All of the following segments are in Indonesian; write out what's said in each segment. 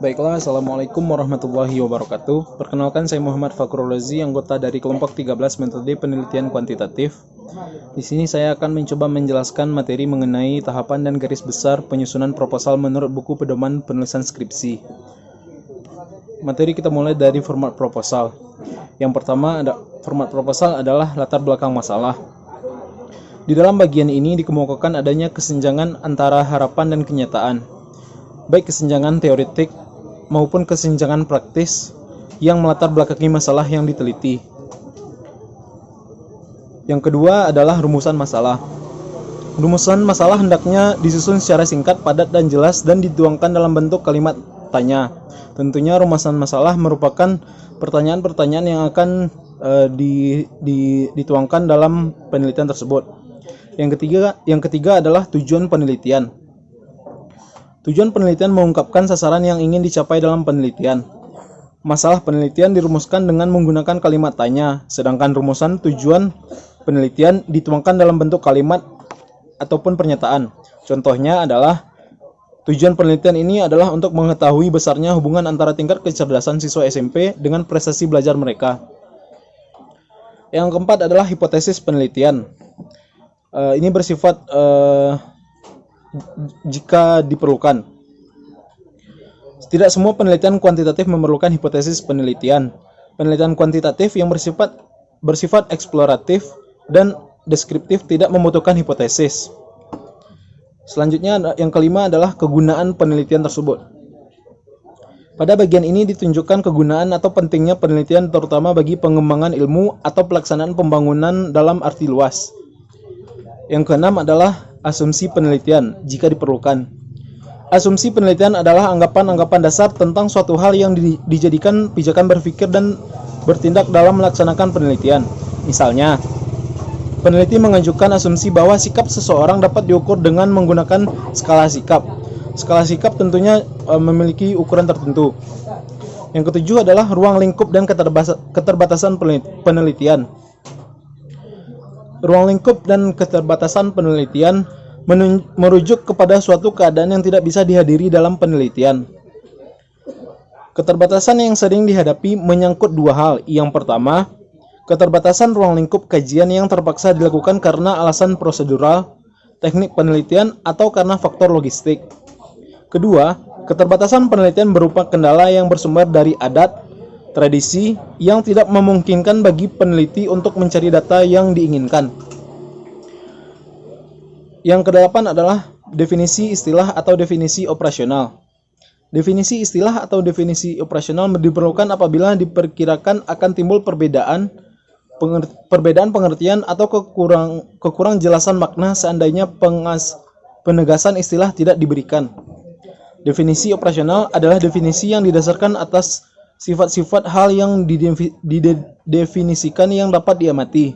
Baiklah, Assalamualaikum warahmatullahi wabarakatuh. Perkenalkan, saya Muhammad Fakrul Razi, anggota dari kelompok 13 metode penelitian kuantitatif. Di sini saya akan mencoba menjelaskan materi mengenai tahapan dan garis besar penyusunan proposal menurut buku pedoman penulisan skripsi. Materi kita mulai dari format proposal. Yang pertama, format proposal adalah latar belakang masalah. Di dalam bagian ini dikemukakan adanya kesenjangan antara harapan dan kenyataan, baik kesenjangan teoretik maupun kesenjangan praktis yang melatar belakangi masalah yang diteliti. Yang kedua adalah rumusan masalah. Rumusan masalah hendaknya disusun secara singkat, padat, dan jelas dan dituangkan dalam bentuk kalimat tanya. Tentunya rumusan masalah merupakan pertanyaan-pertanyaan yang akan dituangkan dalam penelitian tersebut. Yang ketiga adalah tujuan penelitian. Tujuan penelitian mengungkapkan sasaran yang ingin dicapai dalam penelitian. Masalah penelitian dirumuskan dengan menggunakan kalimat tanya, sedangkan rumusan tujuan penelitian dituangkan dalam bentuk kalimat ataupun pernyataan. Contohnya adalah, tujuan penelitian ini adalah untuk mengetahui besarnya hubungan antara tingkat kecerdasan siswa SMP dengan prestasi belajar mereka. Yang keempat adalah hipotesis penelitian. Ini bersifat jika diperlukan. Tidak semua penelitian kuantitatif memerlukan hipotesis penelitian. Penelitian kuantitatif yang bersifat eksploratif dan deskriptif tidak membutuhkan hipotesis. Selanjutnya, yang kelima adalah kegunaan penelitian tersebut. Pada bagian ini ditunjukkan kegunaan atau pentingnya penelitian terutama bagi pengembangan ilmu atau pelaksanaan pembangunan dalam arti luas. Yang keenam adalah asumsi penelitian jika diperlukan. Asumsi penelitian adalah anggapan-anggapan dasar tentang suatu hal yang dijadikan pijakan berpikir dan bertindak dalam melaksanakan penelitian. Misalnya, peneliti mengajukan asumsi bahwa sikap seseorang dapat diukur dengan menggunakan skala sikap. Skala sikap tentunya memiliki ukuran tertentu. Yang ketujuh adalah ruang lingkup dan keterbatasan penelitian. Ruang lingkup dan keterbatasan penelitian merujuk kepada suatu keadaan yang tidak bisa dihadiri dalam penelitian. Keterbatasan yang sering dihadapi menyangkut dua hal. Yang pertama, keterbatasan ruang lingkup kajian yang terpaksa dilakukan karena alasan prosedural, teknik penelitian, atau karena faktor logistik. Kedua, keterbatasan penelitian berupa kendala yang bersumber dari adat, tradisi yang tidak memungkinkan bagi peneliti untuk mencari data yang diinginkan. Yang kedelapan adalah definisi istilah atau definisi operasional. Definisi istilah atau definisi operasional diperlukan apabila diperkirakan akan timbul perbedaan pengertian atau kekurang jelasan makna seandainya penegasan istilah tidak diberikan. Definisi operasional adalah definisi yang didasarkan atas sifat-sifat hal yang didefinisikan yang dapat diamati.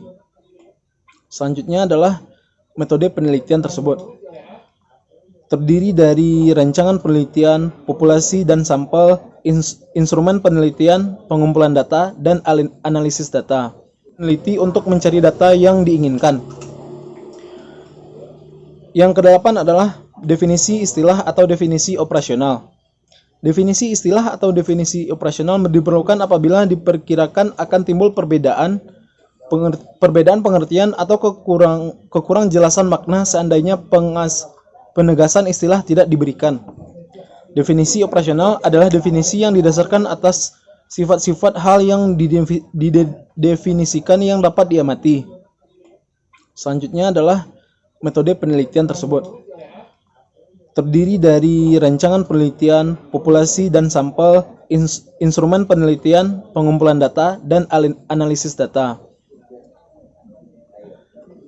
Selanjutnya adalah metode penelitian tersebut. Terdiri dari rancangan penelitian, populasi dan sampel, instrumen penelitian, pengumpulan data, dan analisis data. Peneliti untuk mencari data yang diinginkan. Yang kedelapan adalah definisi istilah atau definisi operasional. Definisi istilah atau definisi operasional diperlukan apabila diperkirakan akan timbul perbedaan pengertian atau kekurang jelasan makna seandainya penegasan istilah tidak diberikan. Definisi operasional adalah definisi yang didasarkan atas sifat-sifat hal yang didefinisikan yang dapat diamati. Selanjutnya adalah metode penelitian tersebut. Terdiri dari rancangan penelitian, populasi dan sampel, instrumen penelitian, pengumpulan data, dan analisis data.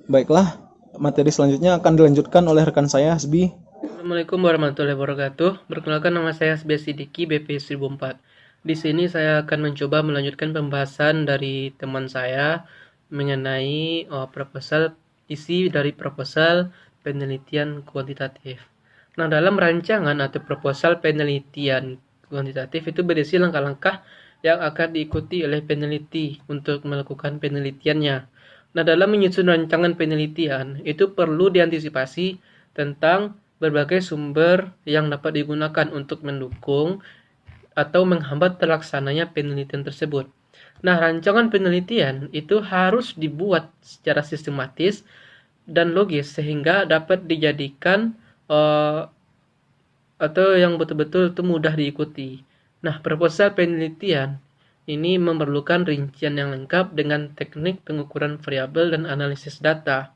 Baiklah, materi selanjutnya akan dilanjutkan oleh rekan saya, Hasbi. Assalamualaikum warahmatullahi wabarakatuh. Perkenalkan, nama saya Hasbi Sidiki, BP 1004. Di sini saya akan mencoba melanjutkan pembahasan dari teman saya mengenai isi dari proposal penelitian kuantitatif. Nah, dalam rancangan atau proposal penelitian kuantitatif itu berisi langkah-langkah yang akan diikuti oleh peneliti untuk melakukan penelitiannya. Nah, dalam menyusun rancangan penelitian itu perlu diantisipasi tentang berbagai sumber yang dapat digunakan untuk mendukung atau menghambat terlaksananya penelitian tersebut. Nah, rancangan penelitian itu harus dibuat secara sistematis dan logis sehingga dapat dijadikan atau yang betul-betul itu mudah diikuti. Nah, proposal penelitian ini memerlukan rincian yang lengkap dengan teknik pengukuran variabel dan analisis data.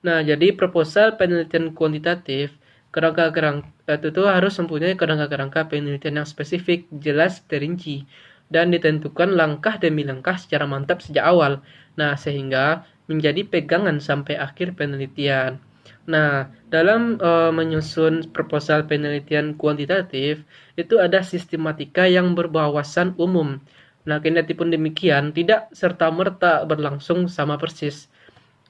Nah, jadi proposal penelitian kuantitatif itu harus mempunyai kerangka-kerangka penelitian yang spesifik, jelas, terinci, dan ditentukan langkah demi langkah secara mantap sejak awal. Nah, sehingga menjadi pegangan sampai akhir penelitian. Nah, dalam menyusun proposal penelitian kuantitatif, itu ada sistematika yang berwawasan umum. Nah, kendati pun demikian, tidak serta-merta berlangsung sama persis.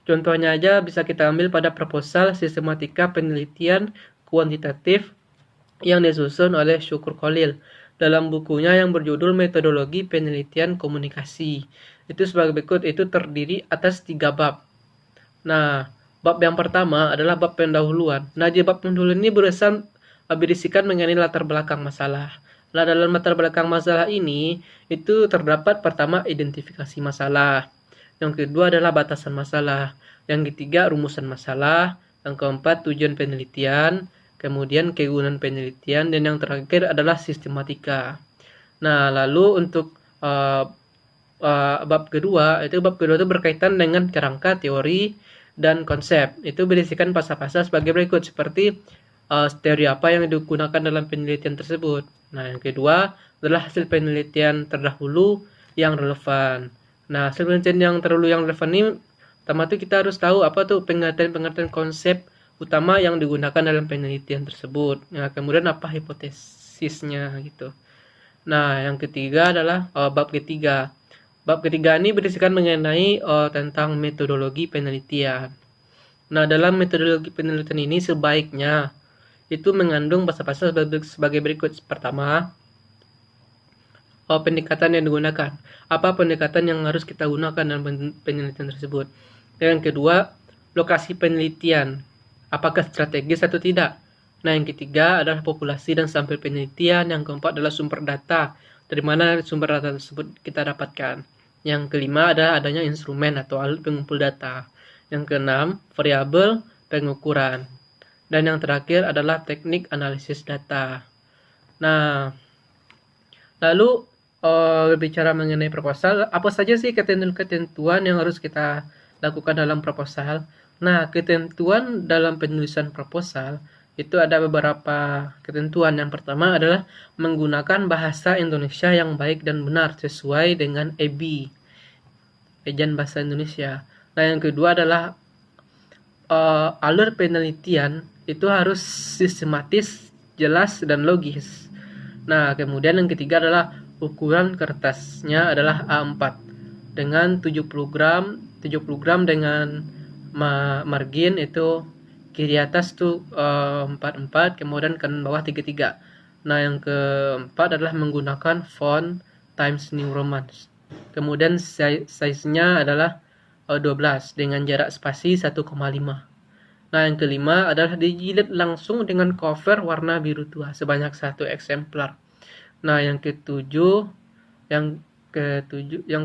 Contohnya aja bisa kita ambil pada proposal sistematika penelitian kuantitatif yang disusun oleh Syukur Khalil dalam bukunya yang berjudul Metodologi Penelitian Komunikasi. Itu sebagai berikut, itu terdiri atas 3 bab. Nah, bab yang pertama adalah bab pendahuluan. Nah, di bab pendahuluan ini berisikan mengenai latar belakang masalah. Nah, dalam latar belakang masalah ini, itu terdapat pertama identifikasi masalah. Yang kedua adalah batasan masalah. Yang ketiga rumusan masalah. Yang keempat tujuan penelitian. Kemudian kegunaan penelitian. Dan yang terakhir adalah sistematika. Nah, lalu untuk bab kedua itu berkaitan dengan kerangka teori dan konsep. Itu berisikan pasal-pasal sebagai berikut, seperti teori apa yang digunakan dalam penelitian tersebut. Nah, yang kedua adalah hasil penelitian terdahulu yang relevan. Nah, hasil penelitian yang relevan ini, pertama itu kita harus tahu apa tuh pengertian konsep utama yang digunakan dalam penelitian tersebut. Nah, kemudian apa hipotesisnya gitu. Nah, yang ketiga adalah bab ketiga. Bab ketiga ini berisikan mengenai tentang metodologi penelitian. Nah, dalam metodologi penelitian ini sebaiknya itu mengandung pasal-pasal sebagai berikut. Pertama, pendekatan yang digunakan. Apa pendekatan yang harus kita gunakan dalam penelitian tersebut. Dan yang kedua, lokasi penelitian. Apakah strategis atau tidak. Nah, yang ketiga adalah populasi dan sampel penelitian. Yang keempat adalah sumber data. Dari mana sumber data tersebut kita dapatkan. Yang kelima adalah adanya instrumen atau alat pengumpul data. Yang keenam, variabel pengukuran. Dan yang terakhir adalah teknik analisis data. Nah, lalu bicara mengenai proposal, apa saja sih ketentuan yang harus kita lakukan dalam proposal? Nah, ketentuan dalam penulisan proposal itu ada beberapa ketentuan. Yang pertama adalah menggunakan bahasa Indonesia yang baik dan benar sesuai dengan EBI, Ejan Bahasa Indonesia. Nah, yang kedua adalah alur penelitian itu harus sistematis, jelas, dan logis. Nah, kemudian yang ketiga adalah ukuran kertasnya adalah A4 dengan 70 gram dengan margin itu kiri atas tuh 44, kemudian kanan bawah 33. Nah, yang keempat adalah menggunakan font Times New Roman. Kemudian size-nya adalah 12 dengan jarak spasi 1,5. Nah, yang kelima adalah dijilid langsung dengan cover warna biru tua sebanyak 1 eksemplar. Nah, yang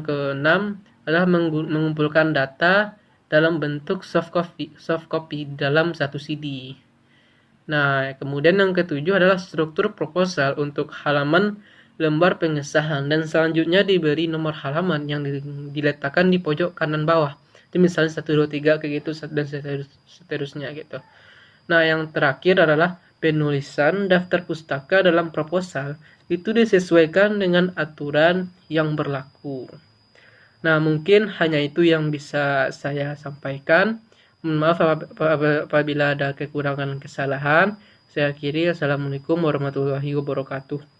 keenam adalah mengumpulkan data dalam bentuk soft copy dalam satu CD. Nah, kemudian yang ketujuh adalah struktur proposal untuk halaman lembar pengesahan, dan selanjutnya diberi nomor halaman yang diletakkan di pojok kanan bawah. Itu misalnya 1, 2, 3 kayak gitu dan seterusnya gitu. Nah, yang terakhir adalah penulisan daftar pustaka dalam proposal itu disesuaikan dengan aturan yang berlaku. Nah, mungkin hanya itu yang bisa saya sampaikan. Maaf apabila ada kekurangan kesalahan. Saya akhiri. Assalamualaikum warahmatullahi wabarakatuh.